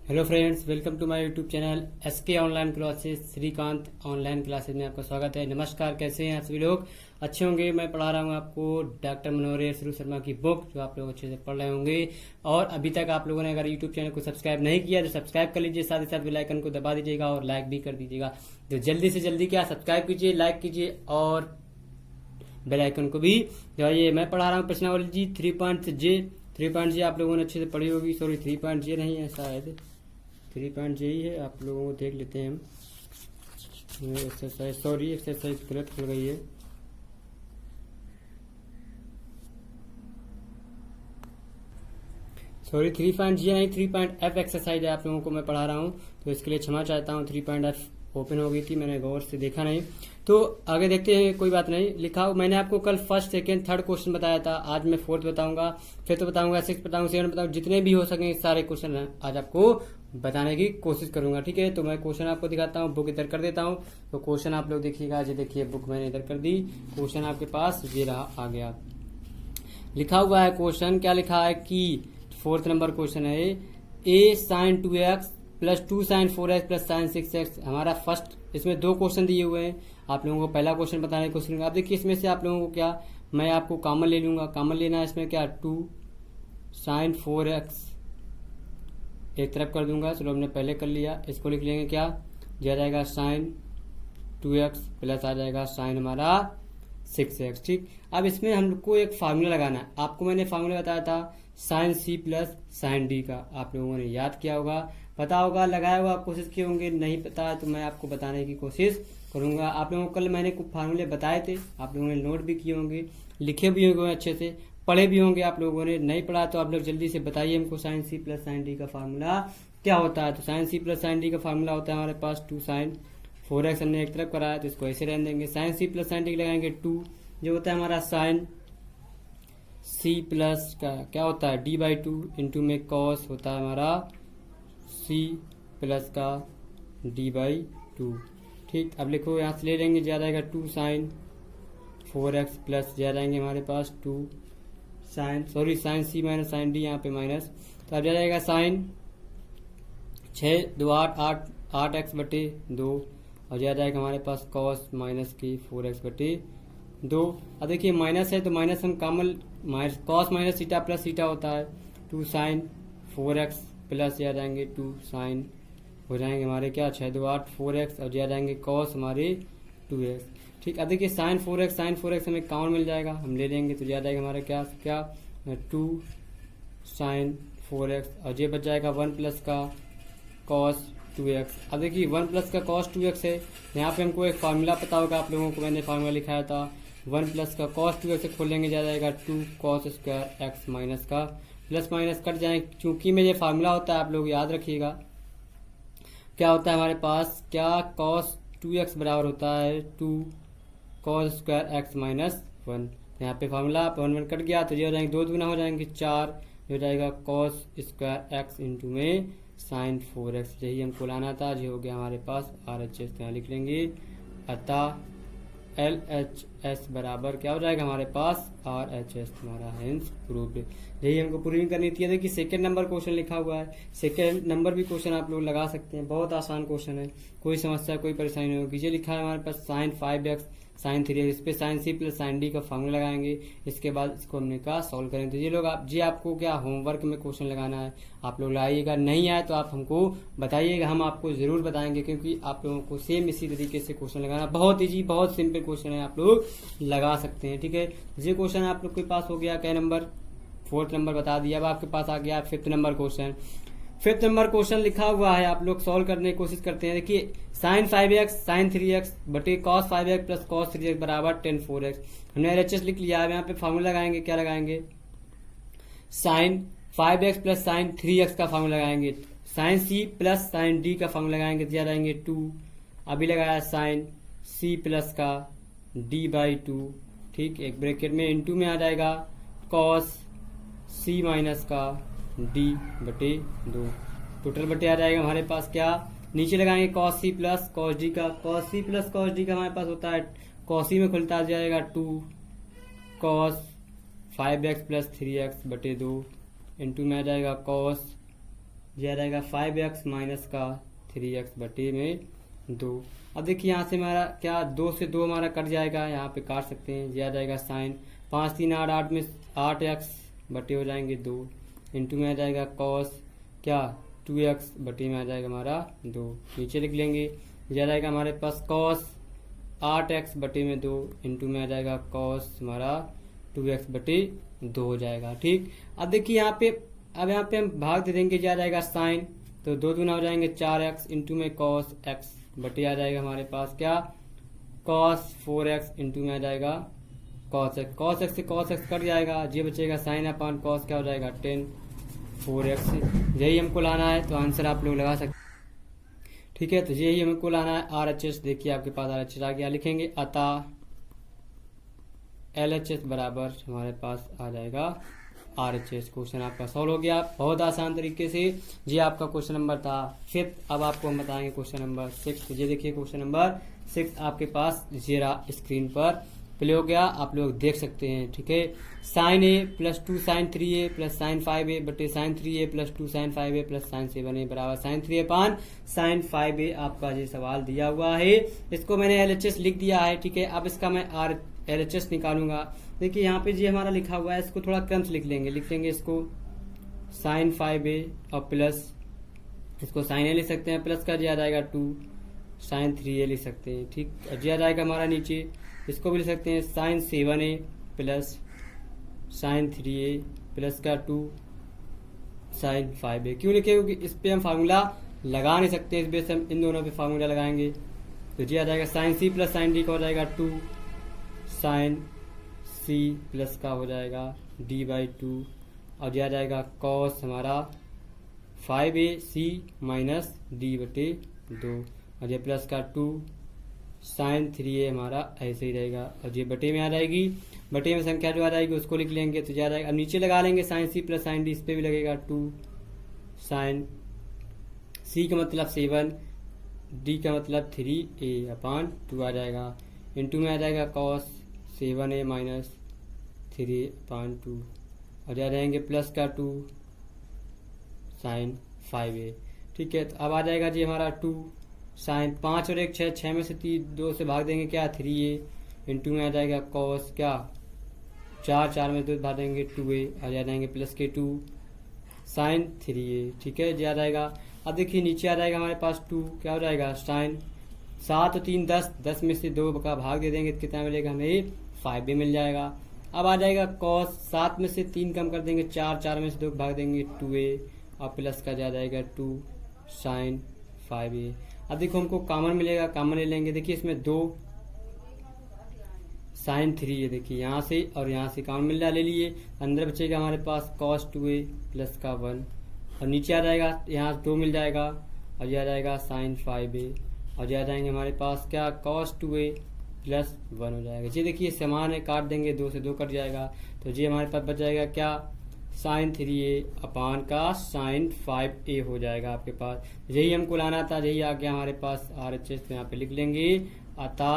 Hello friends, welcome to my YouTube channel SK online classes. Shrikant online classes में आपका स्वागत है। नमस्कार, कैसे हैं आप सभी लोग? अच्छे होंगे। मैं पढ़ा रहा हूं आपको डॉक्टर मनोहर शुरू शर्मा की बुक, जो आप लोग अच्छे से पढ़ रहे होंगे। और अभी तक आप लोगों ने अगर यूट्यूब चैनल को सब्सक्राइब नहीं किया तो सब्सक्राइब कर लीजिए, साथ ही साथ बेल आइकन को दबा दीजिएगा और लाइक भी कर दीजिएगा। तो जल्दी से जल्दी क्या, सब्सक्राइब कीजिए, लाइक कीजिए और बेल आइकन को भी दबाइए। मैं पढ़ा रहा हूँ प्रश्नावली 3.J आप लोगों ने अच्छे से पढ़ी होगी। सॉरी, 3.J नहीं है, शायद 3.J ही है। आप लोगों को देख लेते हैं हम। एक्सरसाइज, सॉरी एक्सरसाइज गलत खुल गई है। सॉरी, 3.J नहीं, 3.F एक्सरसाइज है आप लोगों को मैं पढ़ा रहा हूँ, तो इसके लिए क्षमा चाहता हूँ। 3.F ओपन हो गई थी, मैंने गौर से देखा नहीं। तो आगे देखते हैं, कोई बात नहीं। लिखा मैंने आपको कल फर्स्ट सेकंड थर्ड क्वेश्चन बताया था, आज मैं फोर्थ बताऊंगा, फिफ्थ बताऊंगा, सिक्स बताऊंगा, सेवन बताऊंगा, जितने भी हो सके सारे क्वेश्चन आज आपको बताने की कोशिश करूंगा। ठीक है, तो मैं क्वेश्चन आपको दिखाता हूँ, बुक इधर कर देता हूँ। तो क्वेश्चन आप लोग देखिएगा। ये देखिए, बुक मैंने इधर कर दी, क्वेश्चन आपके पास ये रहा, आ गया। लिखा हुआ है क्वेश्चन, क्या लिखा है कि फोर्थ नंबर क्वेश्चन है, A sine 2x plus 2 sine 4x plus sine 6x। हमारा फर्स्ट, इसमें दो क्वेश्चन दिए हुए हैं। आप लोगों को पहला क्वेश्चन बताने की कोशिश करूंगा। आप देखिए, इसमें से आप लोगों को क्या, मैं आपको कॉमन ले लूंगा। कॉमन लेना है इसमें क्या, 2 साइन 4x एक तरफ कर दूंगा। चलो, हमने पहले कर लिया। इसको लिख लेंगे क्या, दिया जाएगा साइन 2x प्लस आ जाएगा साइन हमारा 6x। ठीक, अब इसमें हमको एक फार्मूला लगाना है। आपको मैंने फार्मूला बताया था sine C plus sine D का। आप लोगों ने याद किया होगा, पता होगा, लगाया होगा, कोशिश किए होंगे। नहीं पता तो मैं आपको बताने की कोशिश करूंगा। आप लोगों को कल मैंने कुछ फार्मूले बताए थे, आप लोगों ने नोट भी किए होंगे, लिखे भी होंगे अच्छे से, पढ़े भी होंगे। आप लोगों ने नहीं पढ़ा तो आप लोग जल्दी से बताइए हमको sine C plus sine D का फार्मूला क्या होता है। तो sine C plus sine D का फार्मूला होता है हमारे पास 2 साइन 4x। हमने एक तरफ कराया तो इसको ऐसे रहने देंगे। Sine C plus sine D लगाएंगे 2, जो होता है हमारा साइन C प्लस का क्या होता है D/2 इंटू में कॉस होता है हमारा C प्लस का D/2। ठीक, अब लिखो, यहाँ से ले लेंगे, ज्यादा आएगा 2 साइन 4x प्लस ज्यादा आएंगे हमारे पास 2 sine, sorry sine C minus sine D, यहाँ पे माइनस। तो अब ज्यादा आएगा साइन 6 2 8 8x बटे 2 और ज्यादा आएगा हमारे पास कॉस माइनस की 4x बटे 2। अब देखिए माइनस है तो माइनस हम common, cos minus theta plus theta होता है 2 साइन 4x प्लस ज्यादा आएंगे 2 साइन, हो जाएंगे हमारे क्या 6 2 8 4x और ज्यादा आएंगे कॉस हमारे 2x। ठीक, अब देखिए साइन 4x हमें कॉमन मिल जाएगा, हम ले लेंगे तो ज्यादा आएगा हमारे क्या 2 साइन 4x और ये बच जाएगा 1 प्लस का कॉस 2x। अब देखिए 1 प्लस का कॉस 2x है। यहाँ पे हमको एक फार्मूला पता होगा आप लोगों को, मैंने फार्मूला लिखाया था 1 प्लस का कॉस 2x से खोलेंगे, ज्यादा आएगा 2 कॉस स्क्वायर x माइनस का प्लस माइनस कट जाए। चूंकि में ये फार्मूला होता है, आप लोग याद रखिएगा, क्या होता है हमारे पास, क्या कॉस 2x बराबर होता है 2 कॉस स्क्वायर x माइनस 1। यहाँ पे फार्मूला 1 कट गया तो ये हो जाएंगे 2 दूना हो जाएंगे 4, हो जाएगा कॉस स्क्वायर x इंटू में साइन 4x। यही हमको लाना था, ये हो गया हमारे पास RHS। यहाँ लिख लेंगे, अतः LHS बराबर क्या हो जाएगा हमारे पास RHS, हमारा हेंस प्रूव्ड। यही हमको प्रूविंग करनी थी। देखिए सेकंड नंबर क्वेश्चन लिखा हुआ है, सेकंड नंबर भी क्वेश्चन आप लोग लगा सकते हैं, बहुत आसान क्वेश्चन है, कोई समस्या कोई परेशानी नहीं होगी। ये लिखा है हमारे पास साइन 5x साइन 3x, इस पे sine C plus sine D का फॉर्मूला लगाएंगे, इसके बाद इसको हमने कहा सॉल्व करेंगे। तो ये लोग जी आपको क्या होमवर्क में क्वेश्चन लगाना है, आप लोग लाइएगा, नहीं आए तो आप हमको बताइएगा, हम आपको जरूर बताएंगे, क्योंकि आप लोगों को सेम इसी तरीके से क्वेश्चन लगाना, बहुत ईजी बहुत सिंपल क्वेश्चन है, आप लोग लगा सकते हैं। ठीक है, ये क्वेश्चन आप लोग के पास हो गया, क्या नंबर, फोर्थ नंबर बता दिया। अब आपके पास आ गया fifth number question. Fifth number question लिखा हुआ है, आप लोग सॉल्व करने की कोशिश करते हैं। देखिए साइन 5x साइन 3x बटे cos 5x plus cos 3x बराबर टेन 4x। हमने LHS लिख लिया है। यहाँ पे फॉर्मूला लगाएंगे, क्या लगाएंगे, sign 5x plus sine 3x का फॉर्मूला लगाएंगे, sine C plus sine D का फॉर्मूला लगाएंगे, दिया जाएंगे 2, अभी लगाया साइन C प्लस का D/2। ठीक, एक ब्रैकेट में इंटू में आ जाएगा कॉस C माइनस का D बटे 2, टोटल बटे आ जाएगा हमारे पास क्या, नीचे लगाएंगे cos C plus cos D का, cos C plus cos D का हमारे पास होता है, कॉस C में खुलता जाएगा 2 कॉस 5x प्लस 3x बटे 2 इंटू में आ जाएगा कॉस ये आ जाएगा 5x माइनस का 3x बटे में 2। अब देखिए यहाँ से हमारा क्या 2 से 2 हमारा कट जाएगा, यहाँ पे काट सकते हैं। ये आ जाएगा साइन 5 3 8 8 में 8x बटे हो जाएंगे 2 इंटू में आ जाएगा कॉस क्या 2x बटे में आ जाएगा हमारा 2। नीचे लिख लेंगे। ये आ जाएगा हमारे पास कॉस 8x बटे में 2 इंटू में आ जाएगा कॉस हमारा 2x बटे 2 हो जाएगा। ठीक, अब देखिए यहाँ पे हम भाग दे देंगे। जो आ जाएगा साइन तो 2 दूना हो जाएंगे 4x इंटू में कॉस x बटे आ जाएगा हमारे पास क्या कॉस 4x इंटू में आ जाएगा कॉस x। कॉस x से कॉस x कट जाएगा, ये बचेगा साइन अपॉन कॉस क्या हो जाएगा 10 4x। यही हमको लाना है, तो आंसर आप लोग लगा सकते। ठीक है, तो यही हमको लाना है RHS। देखिए आपके पास RHS आ गया, लिखेंगे अतः LHS बराबर हमारे पास आ जाएगा RHS। क्वेश्चन आपका सॉल्व हो गया बहुत आसान तरीके से। ये आपका क्वेश्चन नंबर था 5। अब आपको हम बताएंगे क्वेश्चन नंबर 6। ये देखिए क्वेश्चन नंबर 6 आपके पास जरा स्क्रीन पर प्ले हो गया, आप लोग देख सकते हैं। ठीक है, sine A plus 2 sine 3a plus sine 5a बटे sine 3a plus 2 sine 5a plus sine 7a बराबर साइन 3a पान साइन 5a। आपका ये सवाल दिया हुआ है, इसको मैंने LHS लिख दिया है। ठीक है, अब इसका मैं LHS निकालूंगा। देखिए यहाँ पे जी हमारा लिखा हुआ है, इसको थोड़ा क्रम से लिख लेंगे इसको साइन 5a और प्लस इसको साइन a लिख सकते हैं, प्लस का जी आ जाएगा 2 साइन 3a लिख सकते हैं। ठीक, जी आ जाएगा हमारा नीचे, इसको भी लिख सकते हैं sign 7a plus sign 3a plus का 2 साइन 5a। क्यों लिखे, क्योंकि इस पे हम फार्मूला लगा नहीं सकते, इस बेस हम इन दोनों पे फार्मूला लगाएंगे। तो जी आ जाएगा sine c plus sine d का हो जाएगा 2 साइन c प्लस का हो जाएगा d/2 और यह आ जाएगा कॉस हमारा 5ac माइनस d/2 और ये प्लस का 2 साइन 3a हमारा ऐसे ही रहेगा और ये बटे में आ जाएगी। बटे में संख्या जो आ जाएगी उसको लिख लेंगे, तो जा जाएगा। अब नीचे लगा लेंगे sine c plus sine d, इस पे भी लगेगा 2 साइन c का मतलब 7 d का मतलब 3a अपान 2 आ जाएगा इंटू में आ जाएगा कॉस 7a माइनस 3 अपान 2 और जा जाएंगे प्लस का 2 साइन 5a। ठीक है, तो अब आ जाएगा जी हमारा 2 साइन 5 और 1 6, 6 में से 2 से भाग देंगे क्या 3a इंटू में आ जाएगा कॉस क्या 4, 4 में 2 भाग देंगे 2a आ जाएंगे प्लस के 2 साइन 3a। ठीक है, जी आ जाएगा। अब देखिए नीचे आ जाएगा हमारे पास 2 क्या हो जाएगा साइन 7 और 3 10, 10 में से 2 का भाग दे देंगे तो कितना मिलेगा हमें 5a मिल जाएगा। अब आ जाएगा कॉस 7 में से 3 कम कर देंगे 4, 4 में से 2 भाग देंगे 2a और प्लस का जा जाएगा 2 साइन 5a। अब देखो हमको कॉमन मिलेगा, कॉमन ले लेंगे। देखिए इसमें 2 साइन 3a, देखिए यहाँ से और यहाँ से कॉमन मिल रहा, ले लिए। अंदर बचेगा हमारे पास cos 2a प्लस का 1 और नीचे आ जाएगा यहाँ 2 मिल जाएगा और यह आ जाएगा साइन 5a और यह आ जाएंगे हमारे पास क्या cos 2a प्लस 1 हो जाएगा। जी देखिए समान है, काट देंगे 2 से 2 कट जाएगा, तो जी हमारे पास बच जाएगा क्या साइन 3a अपान का साइन 5a हो जाएगा आपके पास। यही हमको लाना था, यही आ गया हमारे पास RHS। तो यहाँ पे लिख लेंगे अतः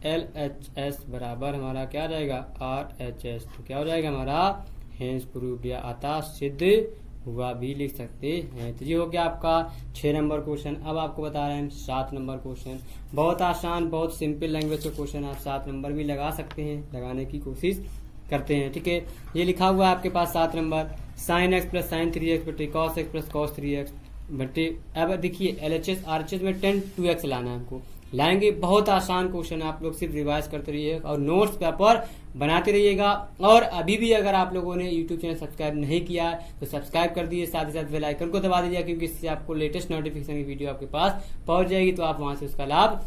LHS बराबर हमारा क्या आ जाएगा RHS। तो क्या हो जाएगा हमारा हेंस प्रूव्ड या अतः सिद्ध हुआ भी लिख सकते हैं। तो ये हो गया आपका 6 नंबर क्वेश्चन। अब आपको बता रहे हैं 7 नंबर क्वेश्चन। बहुत आसान, बहुत सिंपल लैंग्वेज का क्वेश्चन, आप 7 नंबर भी लगा सकते हैं, लगाने की कोशिश करते हैं। ठीक है, ये लिखा हुआ है आपके पास 7 number sine x plus sine 3x बटे cos x plus cos 3x बटे। अब देखिए LHS RHS में 10 2x लाना है हमको, लाएंगे। बहुत आसान क्वेश्चन, आप लोग सिर्फ रिवाइज करते रहिए और नोट्स पेपर बनाते रहिएगा। और अभी भी अगर आप लोगों ने यूट्यूब चैनल सब्सक्राइब नहीं किया है तो सब्सक्राइब कर दीजिए, साथ ही साथ बेल आइकन को दबा दीजिए, क्योंकि इससे आपको लेटेस्ट नोटिफिकेशन की वीडियो आपके पास पहुंच जाएगी, तो आप वहां से उसका लाभ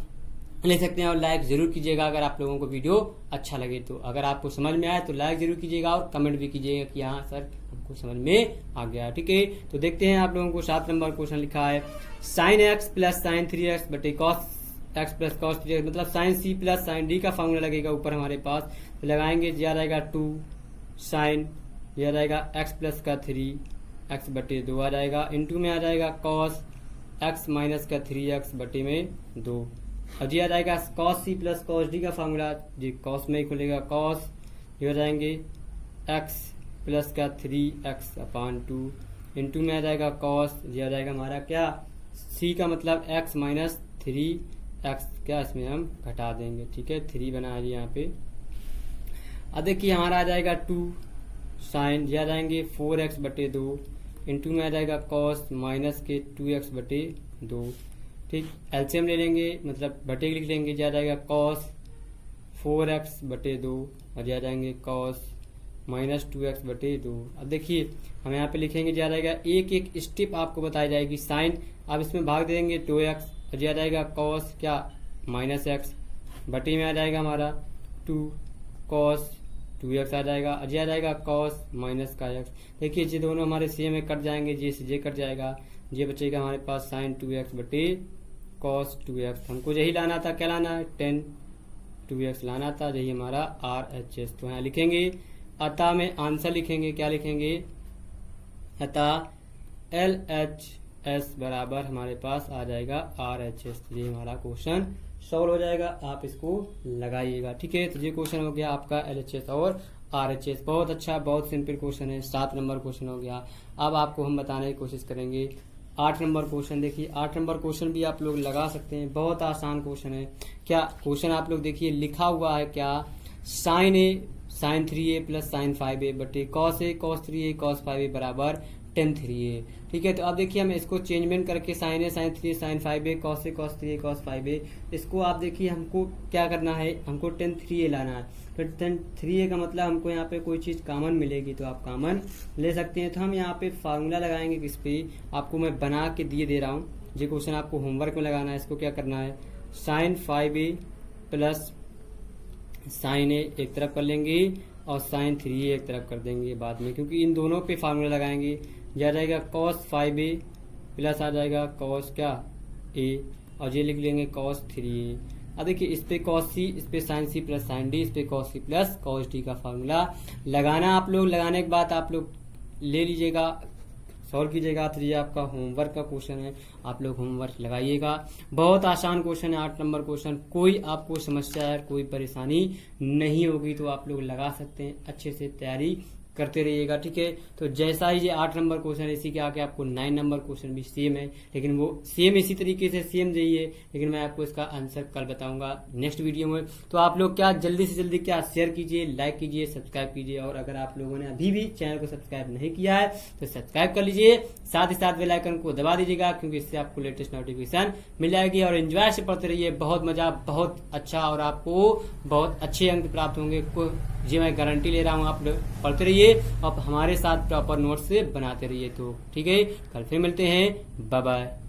ले सकते हैं। और लाइक जरूर कीजिएगा अगर आप लोगों को वीडियो अच्छा लगे तो। अगर आपको समझ में आए तो लाइक जरूर कीजिएगा और कमेंट भी कीजिएगा कि हाँ सर हमको समझ में आ गया। ठीक है, तो देखते हैं आप लोगों को 7 नंबर क्वेश्चन लिखा है sign x plus sine 3x बटे cos x plus cos 3x, मतलब sine c plus sine d का फॉर्मूला लगेगा ऊपर हमारे पास, तो लगाएंगे। यह रहेगा 2 साइन, यह रहेगा x प्लस का 3x बटे 2 आ जाएगा, इंटू में आ जाएगा कॉस x माइनस का 3x बटे में 2 और जी आ जाएगा cos c plus cos d का फॉर्मूला, जी cos में ही खुलेगा cos, ये हो जाएंगे x प्लस का 3x अपान 2 इंटू में आ जाएगा कॉस, ये आ जाएगा हमारा क्या सी का मतलब x माइनस 3x, क्या इसमें हम घटा देंगे, ठीक है 3 बना लिया यहाँ पे। अब देखिए हमारा आ जाएगा 2 साइन, ये आ जाएंगे 4x बटे 2 इंटू में आ जाएगा कॉस माइनस के 2x बटे 2, ठीक। एलसीएम ले लेंगे मतलब बटे लिख लेंगे, ये आ जाएगा कॉस 4x बटे 2 और ये आ जाएंगे कॉस माइनस 2x बटे 2। अब देखिए हम यहाँ पे लिखेंगे, ये आ जाएगा एक एक स्टेप आपको बताई जाएगी साइन, अब इसमें भाग दे देंगे 2x और ये आ जाएगा कॉस क्या माइनस x बटे में आ जाएगा हमारा 2 कॉस 2x आ जाएगा और ये आ जाएगा कॉस माइनस का x। देखिए ये दोनों हमारे सेम में कट जाएंगे, ये से ये कट जाएगा, ये बचेगा हमारे पास साइन 2x बटे कॉस 2x। हमको यही लाना था, क्या लाना है 10 2x लाना था, यही हमारा RHS। तो यहाँ लिखेंगे अतः में आंसर लिखेंगे, क्या लिखेंगे अतः LHS बराबर हमारे पास आ जाएगा RHS। ये हमारा क्वेश्चन सॉल्व हो जाएगा, आप इसको लगाइएगा, ठीक है। तो ये क्वेश्चन हो गया आपका LHS और RHS, बहुत अच्छा बहुत सिंपल क्वेश्चन है, 7 नंबर क्वेश्चन हो गया। अब आपको हम बताने की कोशिश करेंगे 8 नंबर क्वेश्चन। देखिए 8 नंबर क्वेश्चन भी आप लोग लगा सकते हैं, बहुत आसान क्वेश्चन है। क्या क्वेश्चन आप लोग देखिए लिखा हुआ है, क्या sine A sine 3a plus sine 5a बटे cos A cos 3a cos 5a बराबर टेन 3a, ठीक है। तो अब देखिए हम इसको चेंजमेंट करके sine A sine 3a sine 5a cos A cos 3a cos 5a, इसको आप देखिए हमको क्या करना है, हमको टेन 3a लाना है। तो टेन 3a का मतलब हमको यहाँ पे कोई चीज़ कॉमन मिलेगी तो आप कॉमन ले सकते हैं। तो हम यहाँ पे फार्मूला लगाएंगे किस पे, आपको मैं बना के दिए दे रहा हूँ, ये क्वेश्चन आपको होमवर्क में लगाना है। इसको क्या करना है, साइन 5a प्लस साइन ए एक तरफ कर लेंगे और साइन 3a एक तरफ कर देंगे बाद में, क्योंकि इन दोनों पे फार्मूला लगाएंगे। यह आ जाएगा कॉस 5a प्लस आ जाएगा कॉस क्या a और ये लिख लेंगे कॉस 3a। अब देखिए इस पे कॉस सी, इस पे sine C plus sine D, इस पे cos C plus cos D का फार्मूला लगाना आप लोग। लगाने के बाद आप लोग ले लीजिएगा, सॉल्व कीजिएगा। तो ये आपका होमवर्क का क्वेश्चन है, आप लोग होमवर्क लगाइएगा। बहुत आसान क्वेश्चन है 8 नंबर क्वेश्चन, कोई आपको समस्या है कोई परेशानी नहीं होगी तो आप लोग लगा सकते हैं, अच्छे से तैयारी करते रहिएगा, ठीक है। तो जैसा ही ये 8 नंबर क्वेश्चन है, इसी के आगे आपको 9 नंबर क्वेश्चन भी सेम है, लेकिन वो सेम इसी तरीके से सेम जाइए, लेकिन मैं आपको इसका आंसर कल बताऊंगा नेक्स्ट वीडियो में। तो आप लोग क्या जल्दी से जल्दी क्या शेयर कीजिए, लाइक कीजिए, सब्सक्राइब कीजिए, और अगर आप लोगों ने अभी भी चैनल को सब्सक्राइब नहीं किया है तो सब्सक्राइब कर लीजिए, साथ ही साथ बेल आइकन को दबा दीजिएगा, क्योंकि इससे आपको लेटेस्ट नोटिफिकेशन मिल जाएगी। और एंजॉय से पढ़ते रहिए, बहुत मजा बहुत अच्छा, और आपको बहुत अच्छे अंक प्राप्त होंगे, जी मैं गारंटी ले रहा हूँ। आप पढ़ते रहिए, अब हमारे साथ प्रॉपर नोट्स से बनाते रहिए, तो ठीक है। कल फिर मिलते हैं, बाय बाय।